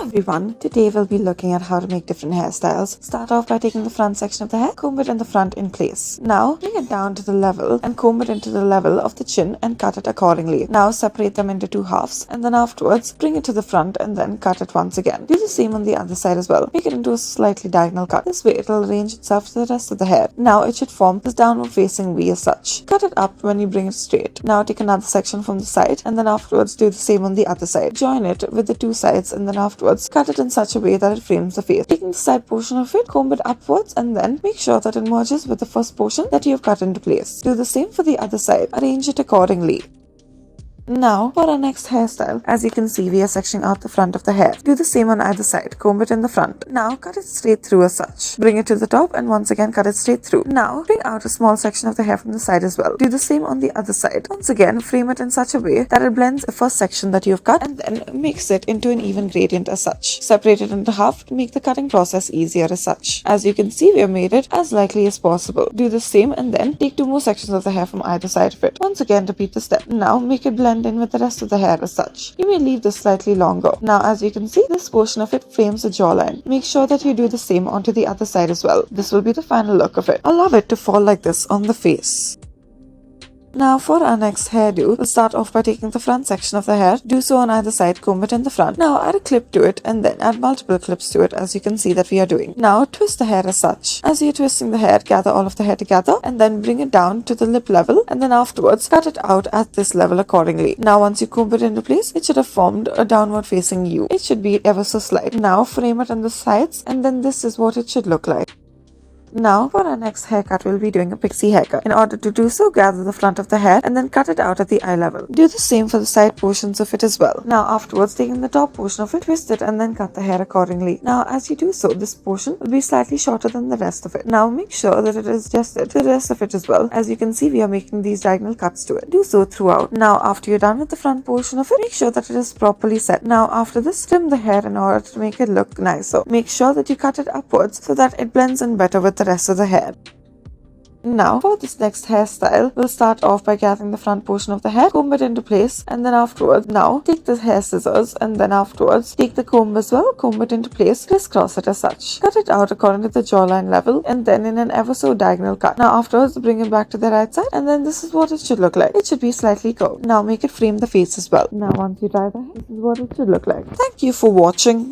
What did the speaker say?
Hello everyone, today we'll be looking at how to make different hairstyles. Start off by taking the front section of the hair, comb it in the front in place. Now bring it down to the level and comb it into the level of the chin and cut it accordingly. Now separate them into two halves and then afterwards bring it to the front and then cut it once again. Do the same on the other side as well. Make it into a slightly diagonal cut. This way it will arrange itself to the rest of the hair. Now it should form this downward facing V as such. Cut it up when you bring it straight. Now take another section from the side and then afterwards do the same on the other side. Join it with the two sides and then afterwards cut it in such a way that it frames the face. Taking the side portion of it, comb it upwards and then make sure that it merges with the first portion that you have cut into place. Do the same for the other side. Arrange it accordingly. Now, for our next hairstyle, as you can see, we are sectioning out the front of the hair. Do the same on either side. Comb it in the front. Now, cut it straight through as such. Bring it to the top and once again cut it straight through. Now, bring out a small section of the hair from the side as well. Do the same on the other side. Once again, frame it in such a way that it blends the first section that you have cut and then mix it into an even gradient as such. Separate it into half to make the cutting process easier as such. As you can see, we have made it as likely as possible. Do the same and then take two more sections of the hair from either side of it. Once again, repeat the step. Now, make it blend in with the rest of the hair as such. You may leave this slightly longer. Now, as you can see, this portion of it frames the jawline. Make sure that you do the same onto the other side as well. This will be the final look of it. Allow it to fall like this on the face. Now for our next hairdo, we'll start off by taking the front section of the hair, do so on either side, comb it in the front. Now add a clip to it and then add multiple clips to it as you can see that we are doing. Now twist the hair as such. As you're twisting the hair, gather all of the hair together and then bring it down to the lip level and then afterwards cut it out at this level accordingly. Now once you comb it into place, it should have formed a downward facing U. It should be ever so slight. Now frame it on the sides and then this is what it should look like. Now, for our next haircut, we'll be doing a pixie haircut. In order to do so, gather the front of the hair and then cut it out at the eye level. Do the same for the side portions of it as well. Now, afterwards, taking the top portion of it, twist it and then cut the hair accordingly. Now, as you do so, this portion will be slightly shorter than the rest of it. Now, make sure that it is adjusted to the rest of it as well. As you can see, we are making these diagonal cuts to it. Do so throughout. Now, after you're done with the front portion of it, make sure that it is properly set. Now, after this, trim the hair in order to make it look nicer. Make sure that you cut it upwards so that it blends in better with the rest of the hair. Now, for this next hairstyle, we'll start off by gathering the front portion of the hair, comb it into place, and then afterwards, now take the hair scissors and then afterwards take the comb as well, comb it into place, crisscross it as such. Cut it out according to the jawline level and then in an ever so diagonal cut. Now afterwards, bring it back to the right side and then this is what it should look like. It should be slightly curved. Now make it frame the face as well. Now once you dye the hair, this is what it should look like. Thank you for watching.